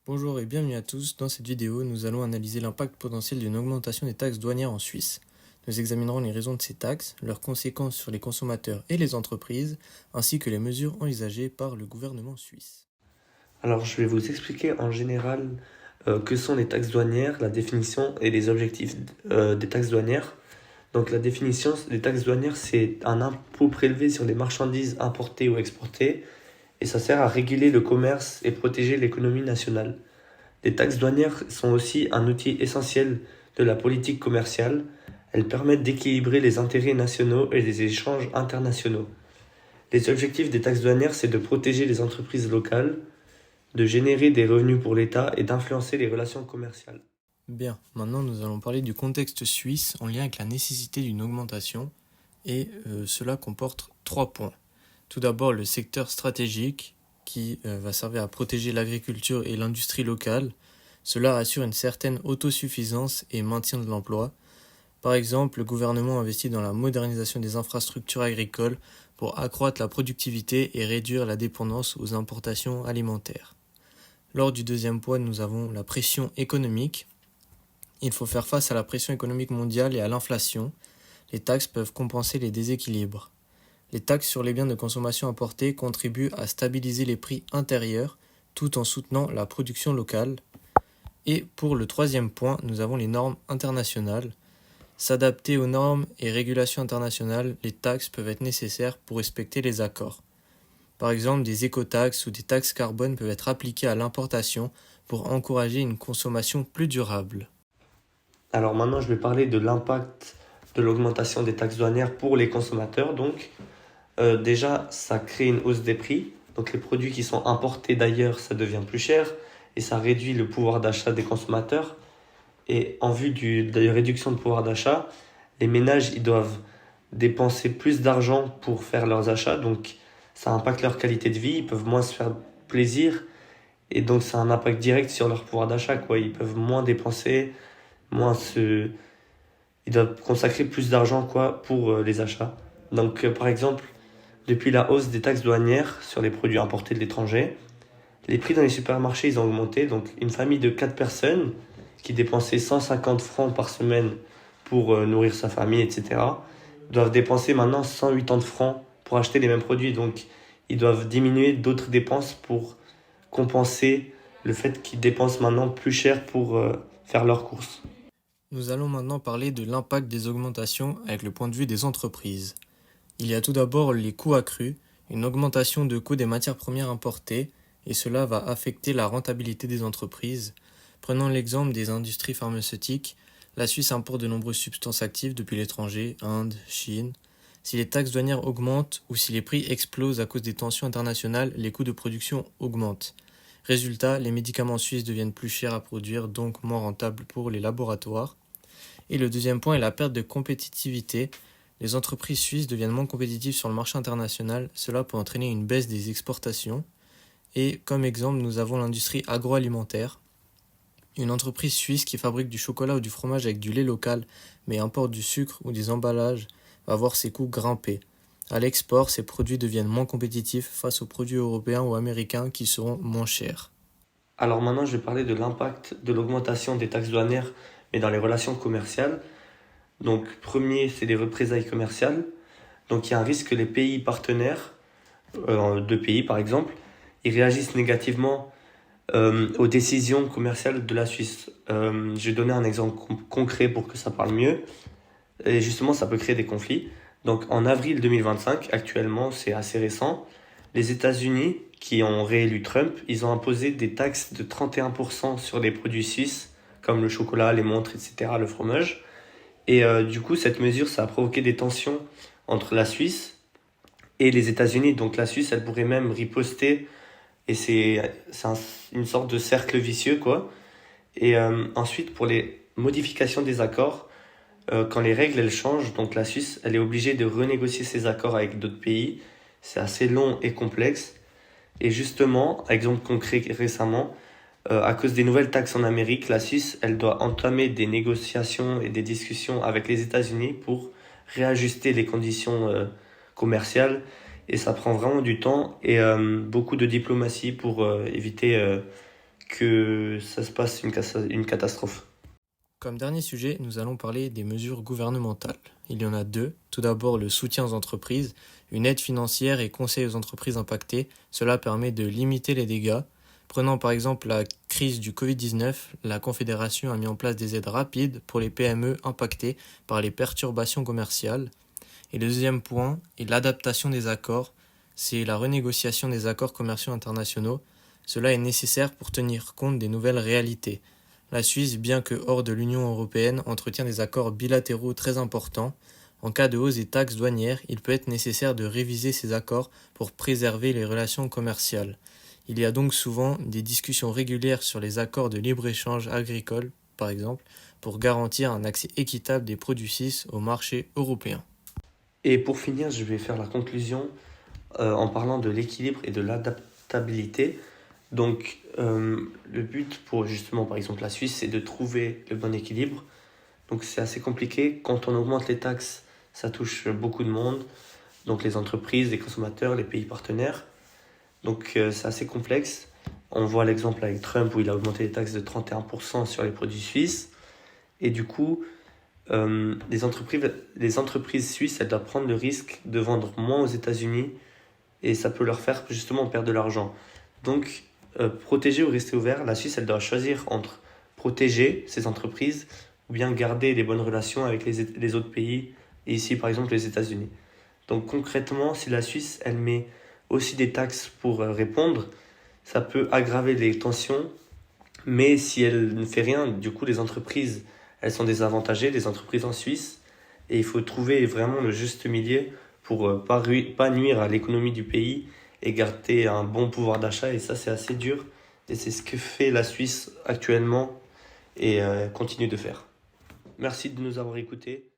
Bonjour et bienvenue à tous. Dans cette vidéo, nous allons analyser l'impact potentiel d'une augmentation des taxes douanières en Suisse. Nous examinerons les raisons de ces taxes, leurs conséquences sur les consommateurs et les entreprises, ainsi que les mesures envisagées par le gouvernement suisse. Alors, je vais vous expliquer en général que sont les taxes douanières, la définition et les objectifs des taxes douanières. Donc, la définition des taxes douanières, c'est un impôt prélevé sur les marchandises importées ou exportées et ça sert à réguler le commerce et protéger l'économie nationale. Les taxes douanières sont aussi un outil essentiel de la politique commerciale. Elles permettent d'équilibrer les intérêts nationaux et les échanges internationaux. Les objectifs des taxes douanières, c'est de protéger les entreprises locales, de générer des revenus pour l'État et d'influencer les relations commerciales. Bien, maintenant nous allons parler du contexte suisse en lien avec la nécessité d'une augmentation, et cela comporte 3 points. Tout d'abord, le secteur stratégique qui va servir à protéger l'agriculture et l'industrie locale. Cela assure une certaine autosuffisance et maintien de l'emploi. Par exemple, le gouvernement investit dans la modernisation des infrastructures agricoles pour accroître la productivité et réduire la dépendance aux importations alimentaires. Lors du deuxième point, nous avons la pression économique. Il faut faire face à la pression économique mondiale et à l'inflation. Les taxes peuvent compenser les déséquilibres. Les taxes sur les biens de consommation importés contribuent à stabiliser les prix intérieurs tout en soutenant la production locale. Et pour le troisième point, nous avons les normes internationales. S'adapter aux normes et régulations internationales, les taxes peuvent être nécessaires pour respecter les accords. Par exemple, des écotaxes ou des taxes carbone peuvent être appliquées à l'importation pour encourager une consommation plus durable. Alors maintenant, je vais parler de l'impact de l'augmentation des taxes douanières pour les consommateurs. Donc, déjà, ça crée une hausse des prix. Donc, les produits qui sont importés d'ailleurs, ça devient plus cher et ça réduit le pouvoir d'achat des consommateurs. Et en vue de la réduction de pouvoir d'achat, les ménages, ils doivent dépenser plus d'argent pour faire leurs achats. Donc, ça impacte leur qualité de vie. Ils peuvent moins se faire plaisir. Et donc, ça a un impact direct sur leur pouvoir d'achat, quoi. Ils peuvent moins dépenser, moins se... Ils doivent consacrer plus d'argent, quoi, pour les achats. Donc, par exemple, depuis la hausse des taxes douanières sur les produits importés de l'étranger, les prix dans les supermarchés, ils ont augmenté. Donc, une famille de 4 personnes qui dépensait 150 francs par semaine pour nourrir sa famille, etc., doivent dépenser maintenant 180 francs pour acheter les mêmes produits. Donc, ils doivent diminuer d'autres dépenses pour compenser le fait qu'ils dépensent maintenant plus cher pour faire leurs courses. Nous allons maintenant parler de l'impact des augmentations avec le point de vue des entreprises. Il y a tout d'abord les coûts accrus, une augmentation de coûts des matières premières importées, et cela va affecter la rentabilité des entreprises. Prenons l'exemple des industries pharmaceutiques. La Suisse importe de nombreuses substances actives depuis l'étranger, Inde, Chine. Si les taxes douanières augmentent ou si les prix explosent à cause des tensions internationales, les coûts de production augmentent. Résultat, les médicaments suisses deviennent plus chers à produire, donc moins rentables pour les laboratoires. Et le deuxième point est la perte de compétitivité. Les entreprises suisses deviennent moins compétitives sur le marché international, cela peut entraîner une baisse des exportations. Et comme exemple, nous avons l'industrie agroalimentaire. Une entreprise suisse qui fabrique du chocolat ou du fromage avec du lait local, mais importe du sucre ou des emballages, va voir ses coûts grimper. À l'export, ces produits deviennent moins compétitifs face aux produits européens ou américains qui seront moins chers. Alors maintenant, je vais parler de l'impact de l'augmentation des taxes douanières, mais dans les relations commerciales. Donc, premier, c'est les représailles commerciales. Donc, il y a un risque que les pays partenaires, deux pays par exemple, ils réagissent négativement aux décisions commerciales de la Suisse. Je vais donner un exemple concret pour que ça parle mieux. Et justement, ça peut créer des conflits. Donc, en avril 2025, actuellement, c'est assez récent, les États-Unis, qui ont réélu Trump, ils ont imposé des taxes de 31% sur les produits suisses, comme le chocolat, les montres, etc., le fromage. Et du coup, cette mesure, ça a provoqué des tensions entre la Suisse et les États-Unis. Donc la Suisse, elle pourrait même riposter. Et une sorte de cercle vicieux, quoi. Et ensuite, pour les modifications des accords, quand les règles, elles changent, donc la Suisse, elle est obligée de renégocier ses accords avec d'autres pays. C'est assez long et complexe. Et justement, exemple concret récemment, à cause des nouvelles taxes en Amérique, la Suisse, elle doit entamer des négociations et des discussions avec les États-Unis pour réajuster les conditions commerciales. Et ça prend vraiment du temps et beaucoup de diplomatie pour éviter que ça se passe une catastrophe. Comme dernier sujet, nous allons parler des mesures gouvernementales. Il y en a deux. Tout d'abord, le soutien aux entreprises, une aide financière et conseil aux entreprises impactées. Cela permet de limiter les dégâts. Prenant par exemple la crise du Covid-19, la Confédération a mis en place des aides rapides pour les PME impactées par les perturbations commerciales. Et le deuxième point est l'adaptation des accords. C'est la renégociation des accords commerciaux internationaux. Cela est nécessaire pour tenir compte des nouvelles réalités. La Suisse, bien que hors de l'Union européenne, entretient des accords bilatéraux très importants. En cas de hausse des taxes douanières, il peut être nécessaire de réviser ces accords pour préserver les relations commerciales. Il y a donc souvent des discussions régulières sur les accords de libre-échange agricole, par exemple, pour garantir un accès équitable des produits suisses au marché européen. Et pour finir, je vais faire la conclusion en parlant de l'équilibre et de l'adaptabilité. Donc, le but pour justement, par exemple, la Suisse, c'est de trouver le bon équilibre. Donc, c'est assez compliqué. Quand on augmente les taxes, ça touche beaucoup de monde. Donc, les entreprises, les consommateurs, les pays partenaires. Donc, c'est assez complexe. On voit l'exemple avec Trump où il a augmenté les taxes de 31% sur les produits suisses. Et du coup, les entreprises suisses, elles doivent prendre le risque de vendre moins aux États-Unis et ça peut leur faire justement perdre de l'argent. Donc, protéger ou rester ouvert, la Suisse, elle doit choisir entre protéger ses entreprises ou bien garder des bonnes relations avec les autres pays, et ici par exemple les États-Unis. Donc concrètement, si la Suisse, elle met aussi des taxes pour répondre, ça peut aggraver les tensions, mais si elle ne fait rien, du coup les entreprises, elles sont désavantagées, les entreprises en Suisse, et il faut trouver vraiment le juste milieu pour pas nuire à l'économie du pays et garder un bon pouvoir d'achat. Et ça, c'est assez dur. Et c'est ce que fait la Suisse actuellement et continue de faire. Merci de nous avoir écoutés.